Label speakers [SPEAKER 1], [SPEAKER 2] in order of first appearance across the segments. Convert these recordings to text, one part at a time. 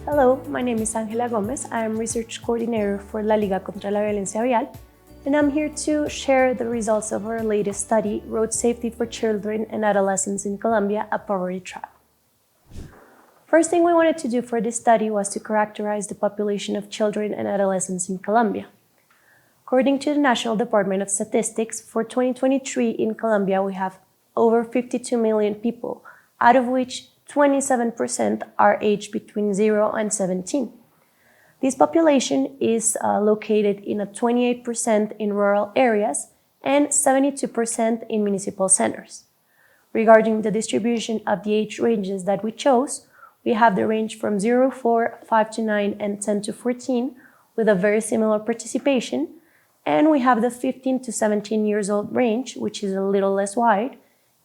[SPEAKER 1] Hello, my name is Ángela Gómez. I am Research Coordinator for La Liga Contra la Violencia, Vial, and I'm here to share the results of our latest study, Road Safety for Children and Adolescents in Colombia, a Poverty Trap. First thing we wanted to do for this study was to characterize the population of children and adolescents in Colombia. According to the National Department of Statistics, for 2023 in Colombia we have over 52 million people, out of which 27% are aged between 0 and 17. This population is located in 28% in rural areas and 72% in municipal centers. Regarding the distribution of the age ranges that we chose, we have the range from 0 to 4, 5 to 9, and 10 to 14 with a very similar participation, and we have the 15 to 17 years old range, which is a little less wide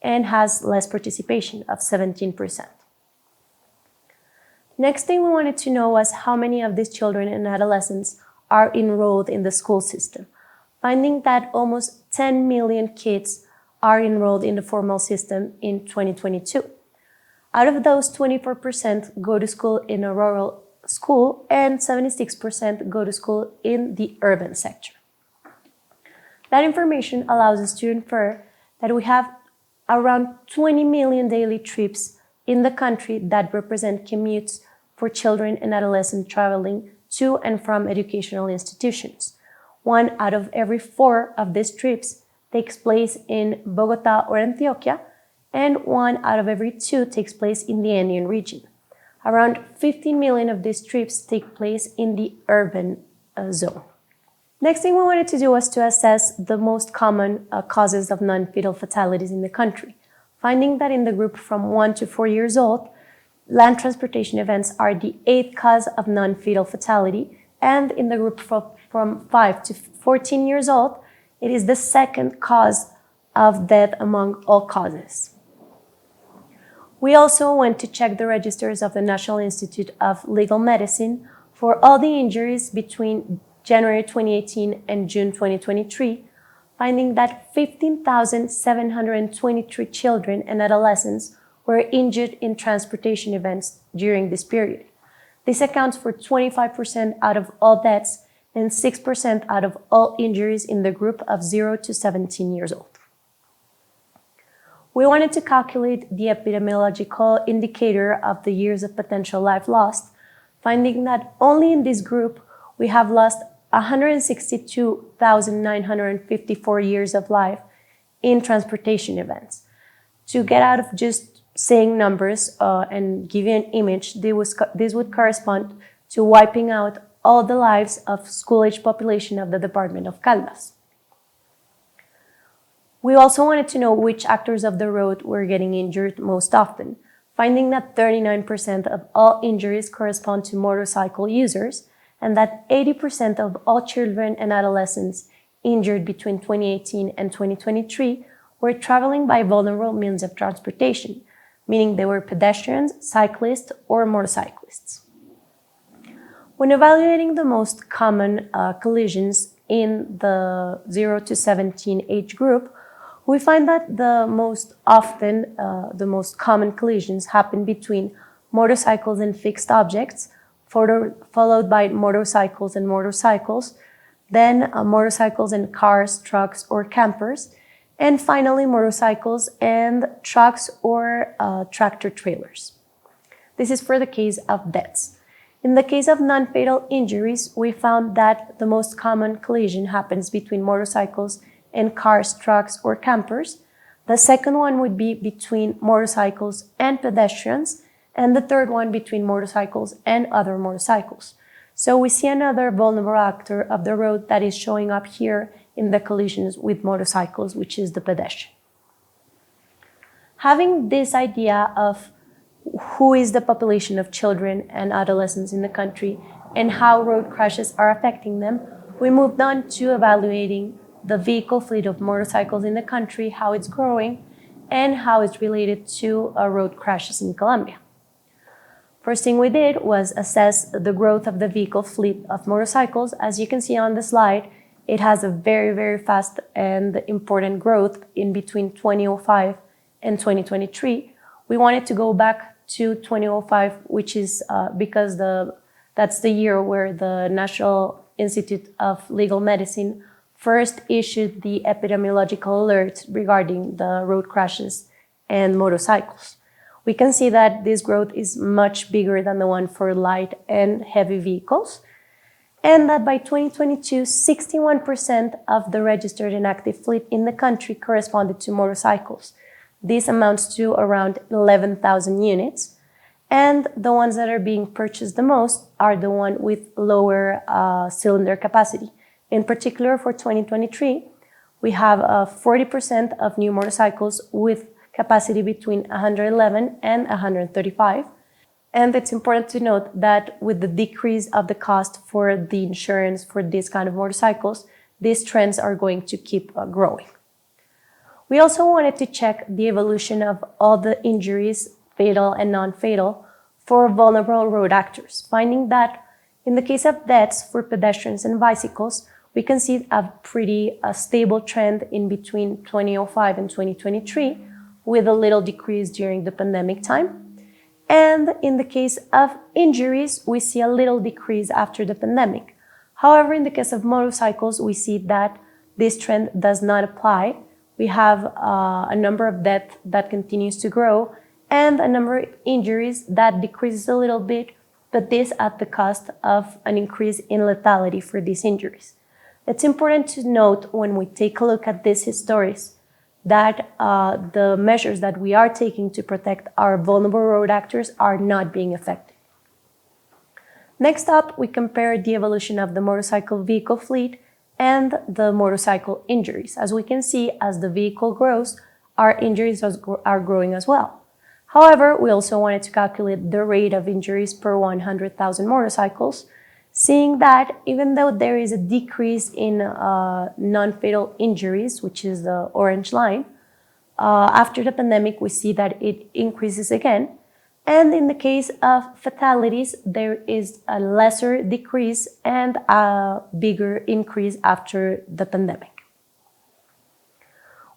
[SPEAKER 1] and has less participation of 17%. Next thing we wanted to know was how many of these children and adolescents are enrolled in the school system, finding that almost 10 million kids are enrolled in the formal system in 2022. Out of those, 24% go to school in a rural school and 76% go to school in the urban sector. That information allows us to infer that we have around 20 million daily trips in the country that represent commutes for children and adolescents traveling to and from educational institutions. 1 out of every 4 of these trips takes place in Bogota or Antioquia, and 1 out of every 2 takes place in the Andean region. Around 15 million of these trips take place in the urban zone. Next thing we wanted to do was to assess the most common causes of non-fatal fatalities in the country, finding that in the group from 1 to 4 years old, land transportation events are the 8th cause of non-fatal fatality, and in the group from 5 to 14 years old, it is the 2nd cause of death among all causes. We also went to check the registers of the National Institute of Legal Medicine for all the injuries between January 2018 and June 2023, finding that 15,723 children and adolescents were injured in transportation events during this period. This accounts for 25% out of all deaths and 6% out of all injuries in the group of 0 to 17 years old. We wanted to calculate the epidemiological indicator of the years of potential life lost, finding that only in this group we have lost 162,954 years of life in transportation events. To get out of just saying numbers and give you an image, this would correspond to wiping out all the lives of school-age population of the Department of Caldas. We also wanted to know which actors of the road were getting injured most often, finding that 39% of all injuries correspond to motorcycle users, and that 80% of all children and adolescents injured between 2018 and 2023 were traveling by vulnerable means of transportation, meaning they were pedestrians, cyclists, or motorcyclists. When evaluating the most common collisions in the 0 to 17 age group, we find that the most common collisions happen between motorcycles and fixed objects, followed by motorcycles and motorcycles, then motorcycles and cars, trucks, or campers, and finally motorcycles and trucks or tractor trailers. This is for the case of deaths. In the case of non-fatal injuries, we found that the most common collision happens between motorcycles and cars, trucks, or campers. The second one would be between motorcycles and pedestrians, and the third one between motorcycles and other motorcycles. So we see another vulnerable actor of the road that is showing up here in the collisions with motorcycles, which is the pedestrian. Having this idea of who is the population of children and adolescents in the country and how road crashes are affecting them, we moved on to evaluating the vehicle fleet of motorcycles in the country, how it's growing, and how it's related to road crashes in Colombia. First thing we did was assess the growth of the vehicle fleet of motorcycles. As you can see on the slide, it has a very, very fast and important growth in between 2005 and 2023. We wanted to go back to 2005, which is because that's the year where the National Institute of Legal Medicine first issued the epidemiological alert regarding the road crashes and motorcycles. We can see that this growth is much bigger than the one for light and heavy vehicles, and that by 2022, 61% of the registered and active fleet in the country corresponded to motorcycles. This amounts to around 11,000 units, and the ones that are being purchased the most are the one with lower cylinder capacity. In particular, for 2023, we have 40% of new motorcycles with capacity between 111 and 135. And it's important to note that with the decrease of the cost for the insurance for this kind of motorcycles, these trends are going to keep growing. We also wanted to check the evolution of all the injuries, fatal and non-fatal, for vulnerable road actors, finding that in the case of deaths for pedestrians and bicycles, we can see a pretty stable trend in between 2005 and 2023, with a little decrease during the pandemic time. And in the case of injuries, we see a little decrease after the pandemic. However, in the case of motorcycles, we see that this trend does not apply. We have a number of deaths that continues to grow and a number of injuries that decreases a little bit, but this at the cost of an increase in lethality for these injuries. It's important to note when we take a look at these histories that the measures that we are taking to protect our vulnerable road actors are not being effective. Next up, we compare the evolution of the motorcycle vehicle fleet and the motorcycle injuries. As we can see, as the vehicle grows, our injuries are growing as well. However, we also wanted to calculate the rate of injuries per 100,000 motorcycles, seeing that even though there is a decrease in non-fatal injuries, which is the orange line, after the pandemic, we see that it increases again. And in the case of fatalities, there is a lesser decrease and a bigger increase after the pandemic.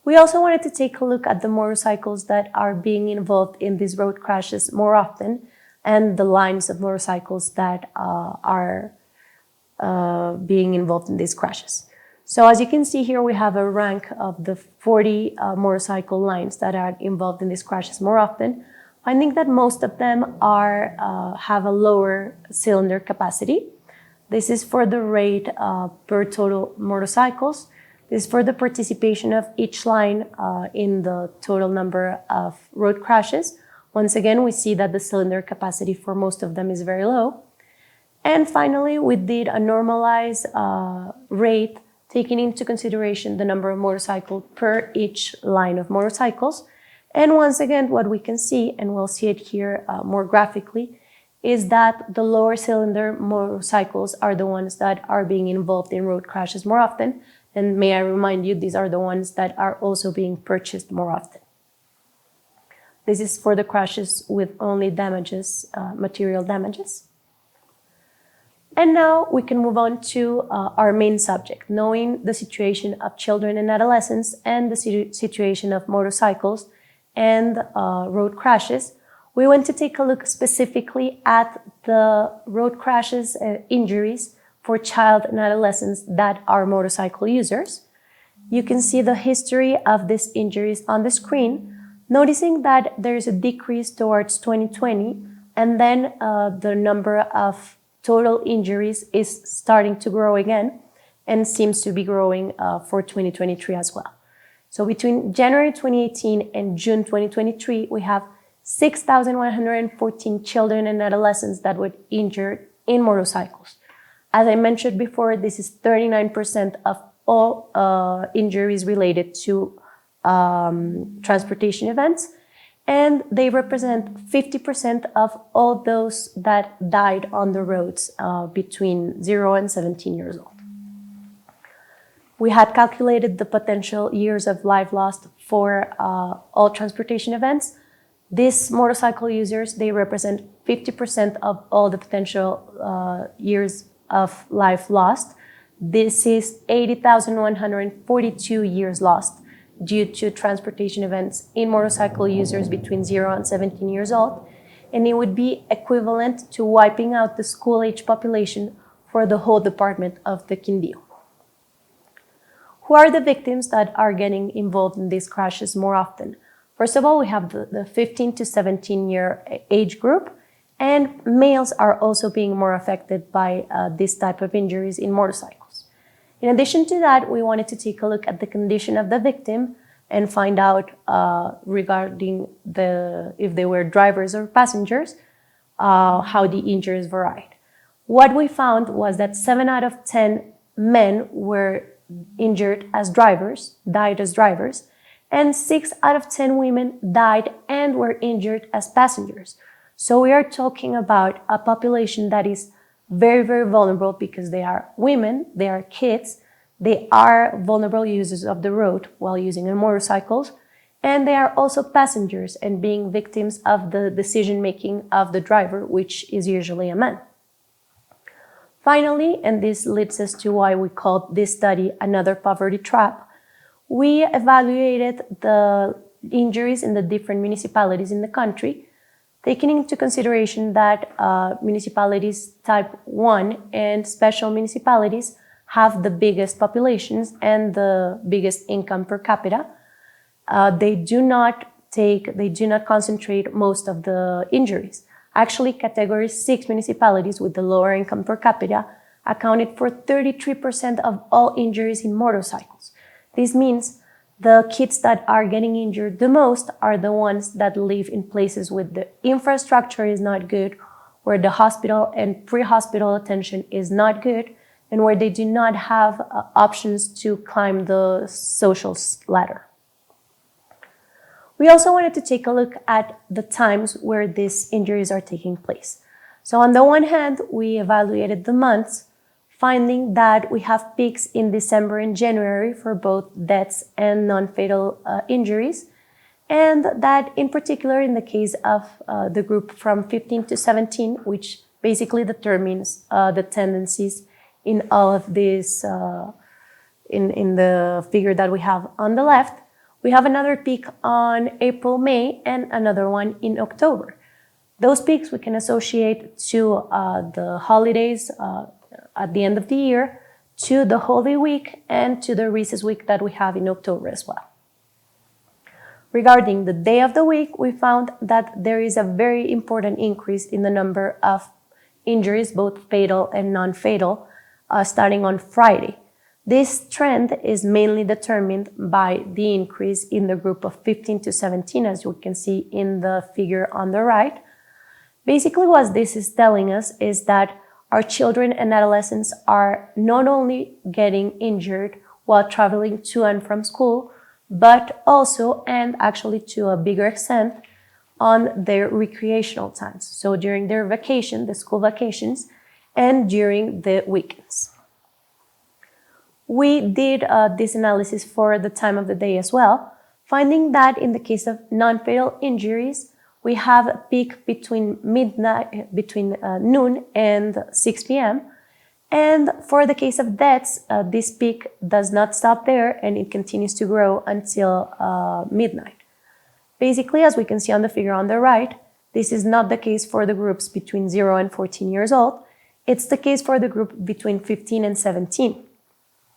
[SPEAKER 1] We also wanted to take a look at the motorcycles that are being involved in these road crashes more often, and the lines of motorcycles that are being involved in these crashes. So as you can see here, we have a rank of the 40 motorcycle lines that are involved in these crashes more often, finding that most of them have a lower cylinder capacity. This is for the rate per total motorcycles. This is for the participation of each line in the total number of road crashes. Once again, we see that the cylinder capacity for most of them is very low. And finally, we did a normalized rate, taking into consideration the number of motorcycles per each line of motorcycles. And once again, what we can see, and we'll see it here more graphically, is that the lower cylinder motorcycles are the ones that are being involved in road crashes more often. And may I remind you, these are the ones that are also being purchased more often. This is for the crashes with only damages, material damages. And now we can move on to our main subject, knowing the situation of children and adolescents and the situation of motorcycles and road crashes. We want to take a look specifically at the road crashes and injuries for child and adolescents that are motorcycle users. You can see the history of these injuries on the screen, noticing that there is a decrease towards 2020, and then the number of total injuries is starting to grow again and seems to be growing for 2023 as well. So between January 2018 and June 2023, we have 6,114 children and adolescents that were injured in motorcycles. As I mentioned before, this is 39% of all injuries related to transportation events, and they represent 50% of all those that died on the roads between 0 and 17 years old. We had calculated the potential years of life lost for all transportation events. These motorcycle users, they represent 50% of all the potential years of life lost. This is 80,142 years lost due to transportation events in motorcycle users between 0 and 17 years old. and it would be equivalent to wiping out the school-age population for the whole department of the Quindío. Who are the victims that are getting involved in these crashes more often? First of all, we have the 15 to 17-year age group, and males are also being more affected by this type of injuries in motorcycles. In addition to that, we wanted to take a look at the condition of the victim and find out regarding if they were drivers or passengers, how the injuries varied. What we found was that 7 out of 10 men were injured as drivers, died as drivers, and 6 out of 10 women died and were injured as passengers. So we are talking about a population that is very, very vulnerable because they are women, they are kids, they are vulnerable users of the road while using their motorcycles, and they are also passengers and being victims of the decision-making of the driver, which is usually a man. Finally, and this leads us to why we called this study another poverty trap, we evaluated the injuries in the different municipalities in the country, taking into consideration that municipalities type 1 and special municipalities have the biggest populations and the biggest income per capita. They do not concentrate most of the injuries. Actually, category 6 municipalities with the lower income per capita accounted for 33% of all injuries in motorcycles. This means the kids that are getting injured the most are the ones that live in places where the infrastructure is not good, where the hospital and pre-hospital attention is not good, and where they do not have options to climb the social ladder. We also wanted to take a look at the times where these injuries are taking place. So on the one hand, we evaluated the months, finding that we have peaks in December and January for both deaths and non-fatal injuries, and that in particular in the case of the group from 15 to 17, which basically determines the tendencies in all of this, in the figure that we have on the left, we have another peak on April, May, and another one in October. Those peaks we can associate to the holidays at the end of the year, to the Holy Week, and to the recess week that we have in October as well. Regarding the day of the week, we found that there is a very important increase in the number of injuries, both fatal and non-fatal, starting on Friday. This trend is mainly determined by the increase in the group of 15 to 17, as you can see in the figure on the right. Basically, what this is telling us is that our children and adolescents are not only getting injured while traveling to and from school, but also, and actually to a bigger extent, on their recreational times. So during their vacation, the school vacations, and during the weekends. We did this analysis for the time of the day as well, finding that in the case of non-fatal injuries, we have a peak between noon and 6 p.m. And for the case of deaths, this peak does not stop there and it continues to grow until midnight. Basically, as we can see on the figure on the right, this is not the case for the groups between 0 and 14 years old. It's the case for the group between 15 and 17.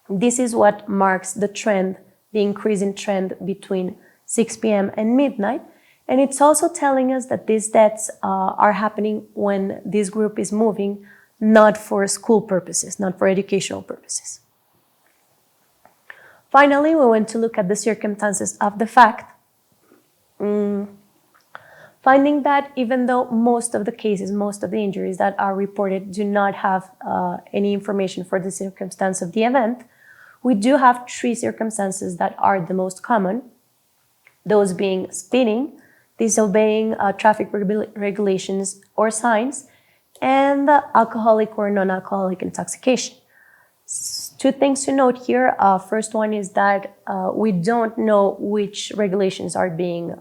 [SPEAKER 1] This is what marks the trend, the increasing trend between 6 p.m. and midnight. And it's also telling us that these deaths are happening when this group is moving, not for school purposes, not for educational purposes. Finally, we want to look at the circumstances of the fact, finding that even though most of the cases, most of the injuries that are reported do not have any information for the circumstance of the event, we do have 3 circumstances that are the most common, those being speeding, disobeying traffic regulations or signs, and alcoholic or non-alcoholic intoxication. 2 things to note here. First one is that we don't know which regulations are being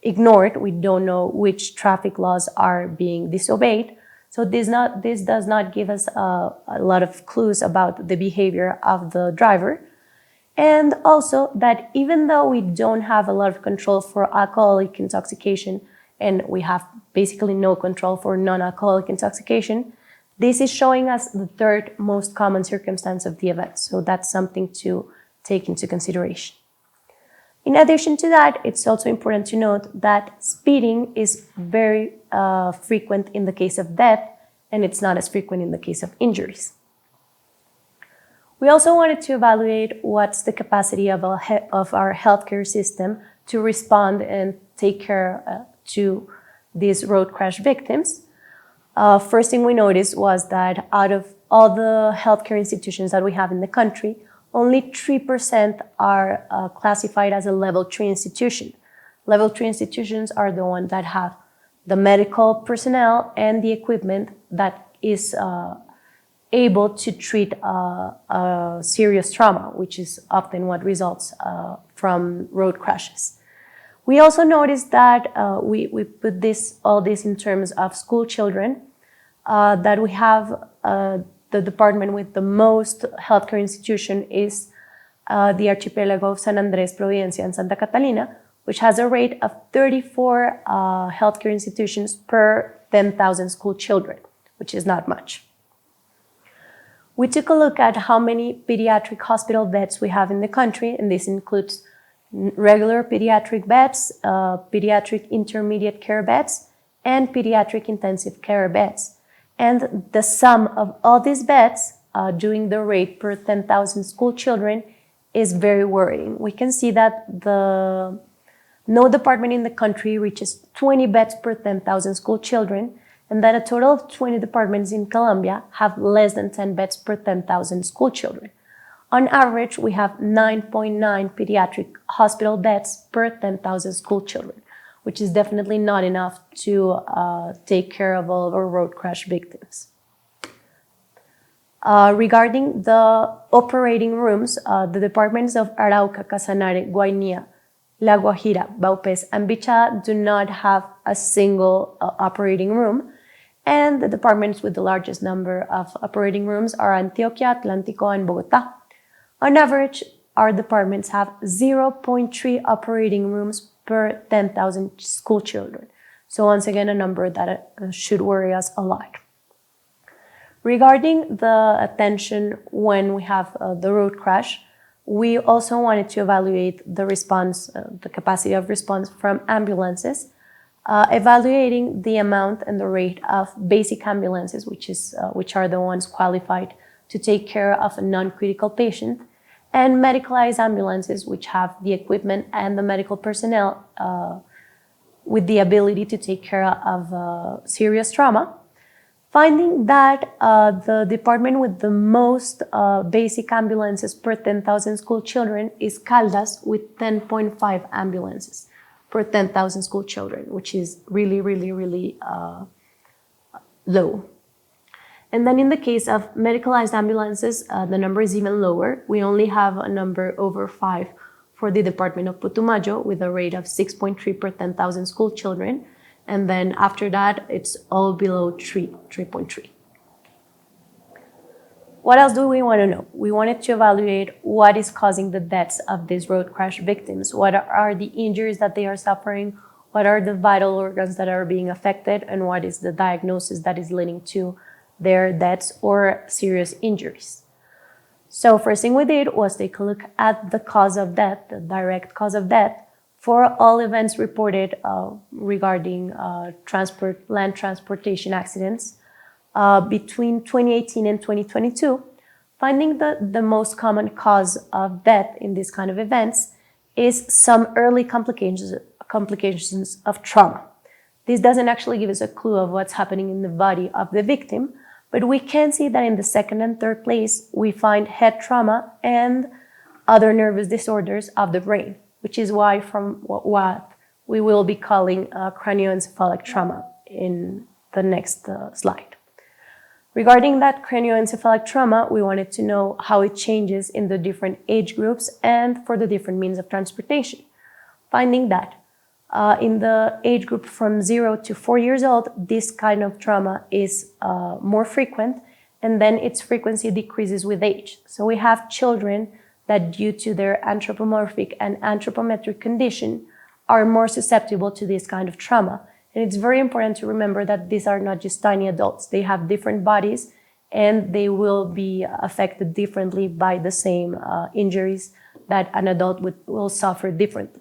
[SPEAKER 1] ignored. We don't know which traffic laws are being disobeyed. So this does not give us a lot of clues about the behavior of the driver. And also that even though we don't have a lot of control for alcoholic intoxication and we have basically no control for non-alcoholic intoxication, this is showing us the third most common circumstance of the event. So that's something to take into consideration. In addition to that, it's also important to note that speeding is very frequent in the case of death, and it's not as frequent in the case of injuries. We also wanted to evaluate what's the capacity of our healthcare system to respond and take care to these road crash victims. First thing we noticed was that out of all the healthcare institutions that we have in the country, only 3% are classified as a level 3 institution. Level 3 institutions are the ones that have the medical personnel and the equipment that is able to treat a serious trauma, which is often what results from road crashes. We also noticed that we put all this in terms of school children, that we have the department with the most healthcare institution is the archipelago of San Andrés, Providencia, and Santa Catalina, which has a rate of 34 healthcare institutions per 10,000 school children, which is not much. We took a look at how many pediatric hospital beds we have in the country, and this includes regular pediatric beds, pediatric intermediate care beds, and pediatric intensive care beds. And the sum of all these beds doing the rate per 10,000 school children is very worrying. We can see that no department in the country reaches 20 beds per 10,000 school children, and that a total of 20 departments in Colombia have less than 10 beds per 10,000 school children. On average, we have 9.9 pediatric hospital beds per 10,000 school children, which is definitely not enough to take care of all of our road crash victims. Regarding the operating rooms, the departments of Arauca, Casanare, Guainía, La Guajira, Baupés, and Bichada do not have a single operating room, and the departments with the largest number of operating rooms are Antioquia, Atlántico, and Bogotá. On average, our departments have 0.3 operating rooms per 10,000 school children. So once again, a number that should worry us a lot. Regarding the attention when we have the road crash, we also wanted to evaluate the response, the capacity of response from ambulances, evaluating the amount and the rate of basic ambulances, which are the ones qualified to take care of a non-critical patient, and medicalized ambulances, which have the equipment and the medical personnel with the ability to take care of serious trauma, finding that the department with the most basic ambulances per 10,000 school children is Caldas, with 10.5 ambulances per 10,000 school children, which is really, really, really low. And then in the case of medicalized ambulances, the number is even lower. We only have a number over 5 for the Department of Putumayo, with a rate of 6.3 per 10,000 school children. And then after that, it's all below 3.3. What else do we want to know? We wanted to evaluate what is causing the deaths of these road crash victims. What are the injuries that they are suffering? What are the vital organs that are being affected? And what is the diagnosis that is leading to their deaths or serious injuries? So first thing we did was take a look at the cause of death, the direct cause of death, for all events reported regarding land transportation accidents between 2018 and 2022, finding that the most common cause of death in these kind of events is some early complications of trauma. This doesn't actually give us a clue of what's happening in the body of the victim, but we can see that in the second and third place, we find head trauma and other nervous disorders of the brain, which is why from what we will be calling cranioencephalic trauma in the next slide. Regarding that cranioencephalic trauma, we wanted to know how it changes in the different age groups and for the different means of transportation, finding that in the age group from 0 to 4 years old, this kind of trauma is more frequent, and then its frequency decreases with age. So we have children that, due to their anthropomorphic and anthropometric condition, are more susceptible to this kind of trauma. And it's very important to remember that these are not just tiny adults. They have different bodies and they will be affected differently by the same injuries that an adult will suffer differently.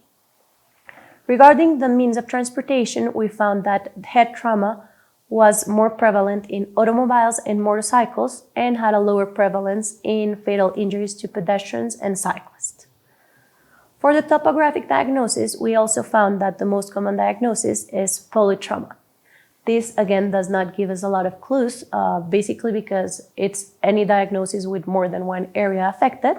[SPEAKER 1] Regarding the means of transportation, we found that head trauma was more prevalent in automobiles and motorcycles and had a lower prevalence in fatal injuries to pedestrians and cyclists. For the topographic diagnosis, we also found that the most common diagnosis is polytrauma. This, again, does not give us a lot of clues, basically because it's any diagnosis with more than one area affected.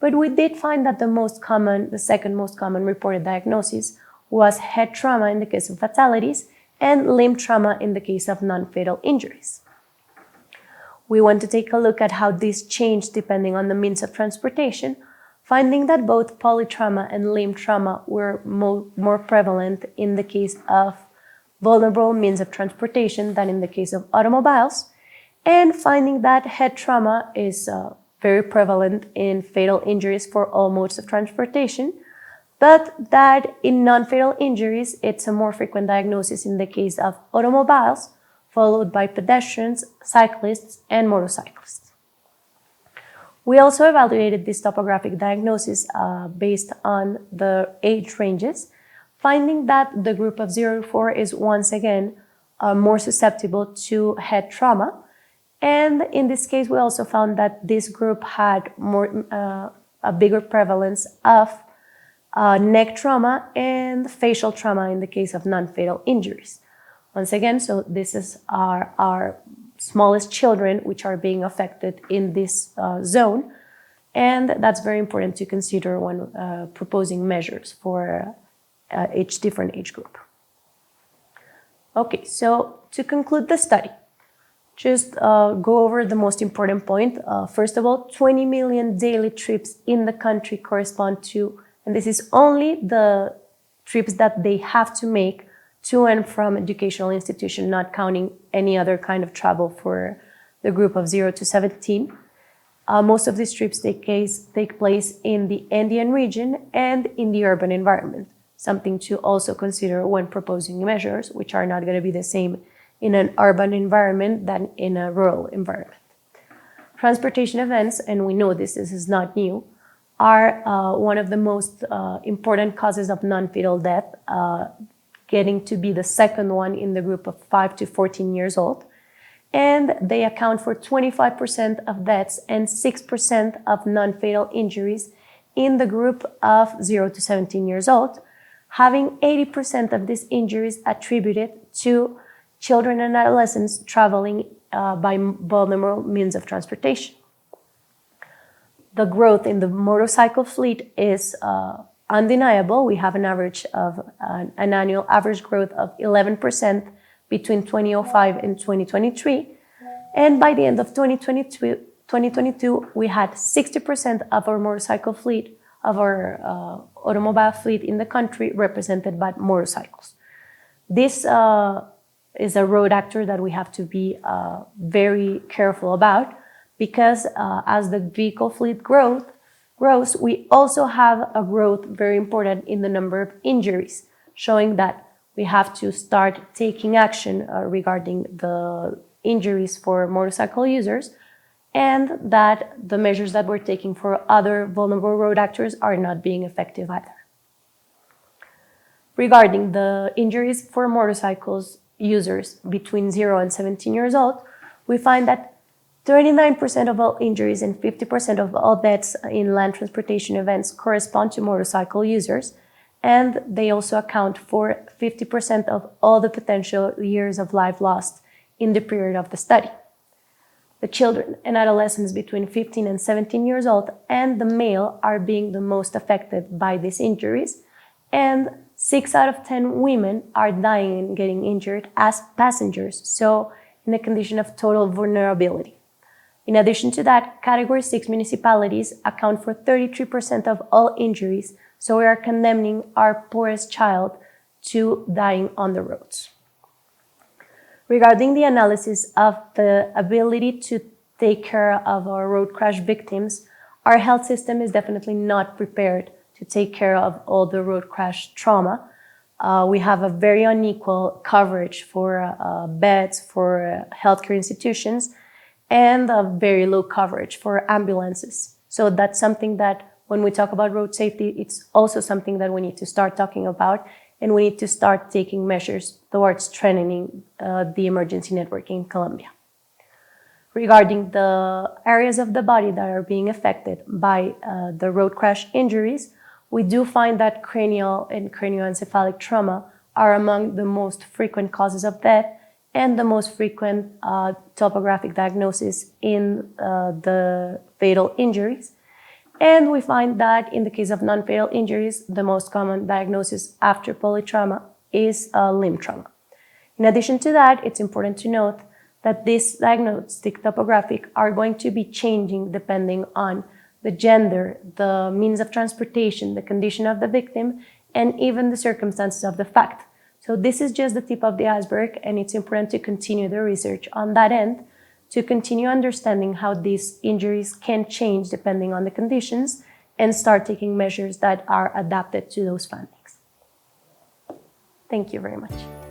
[SPEAKER 1] But we did find that the second most common reported diagnosis was head trauma in the case of fatalities and limb trauma in the case of non-fatal injuries. We want to take a look at how this changed depending on the means of transportation, finding that both polytrauma and limb trauma were more prevalent in the case of vulnerable means of transportation than in the case of automobiles, and finding that head trauma is very prevalent in fatal injuries for all modes of transportation, but that in non-fatal injuries, it's a more frequent diagnosis in the case of automobiles, followed by pedestrians, cyclists, and motorcyclists. We also evaluated this topographic diagnosis based on the age ranges, finding that the group of 0 to 4 is once again more susceptible to head trauma. And in this case, we also found that this group had a bigger prevalence of neck trauma and facial trauma in the case of non-fatal injuries. Once again, so this is our smallest children which are being affected in this zone, and that's very important to consider when proposing measures for each different age group. Okay, so to conclude the study, just go over the most important point. First of all, 20 million daily trips in the country correspond to, and this is only the trips that they have to make to and from educational institution, not counting any other kind of travel for the group of 0 to 17. Most of these trips take place in the Andean region and in the urban environment, something to also consider when proposing measures, which are not going to be the same in an urban environment than in a rural environment. Transportation events, and we know this is not new, are one of the most important causes of non-fatal death, getting to be the second one in the group of 5 to 14 years old. And they account for 25% of deaths and 6% of non-fatal injuries in the group of 0 to 17 years old, having 80% of these injuries attributed to children and adolescents traveling by vulnerable means of transportation. The growth in the motorcycle fleet is undeniable. We have an annual average growth of 11% between 2005 and 2023. And by the end of 2022, we had 60% of our motorcycle fleet, of our automobile fleet in the country represented by motorcycles. This is a road actor that we have to be very careful about, because as the vehicle fleet grows, we also have a growth very important in the number of injuries, showing that we have to start taking action regarding the injuries for motorcycle users, and that the measures that we're taking for other vulnerable road actors are not being effective either. Regarding the injuries for motorcycles users between 0 and 17 years old, we find that 39% of all injuries and 50% of all deaths in land transportation events correspond to motorcycle users, and they also account for 50% of all the potential years of life lost in the period of the study. The children and adolescents between 15 and 17 years old and the male are being the most affected by these injuries, and 6 out of 10 women are dying and getting injured as passengers, so in a condition of total vulnerability. In addition to that, Category 6 municipalities account for 33% of all injuries, so we are condemning our poorest child to dying on the roads. Regarding the analysis of the ability to take care of our road crash victims, our health system is definitely not prepared to take care of all the road crash trauma, We have a very unequal coverage for beds for healthcare institutions, and a very low coverage for ambulances. So that's something that when we talk about road safety, it's also something that we need to start talking about, and we need to start taking measures towards strengthening the emergency network in Colombia. Regarding the areas of the body that are being affected by the road crash injuries, we do find that cranial and cranioencephalic trauma are among the most frequent causes of death and the most frequent topographic diagnosis in the fatal injuries. And we find that in the case of non-fatal injuries, the most common diagnosis after polytrauma is limb trauma. In addition to that, it's important to note that these diagnostic topographic are going to be changing depending on the gender, the means of transportation, the condition of the victim, and even the circumstances of the fact. So this is just the tip of the iceberg, and it's important to continue the research on that end to continue understanding how these injuries can change depending on the conditions and start taking measures that are adapted to those findings. Thank you very much.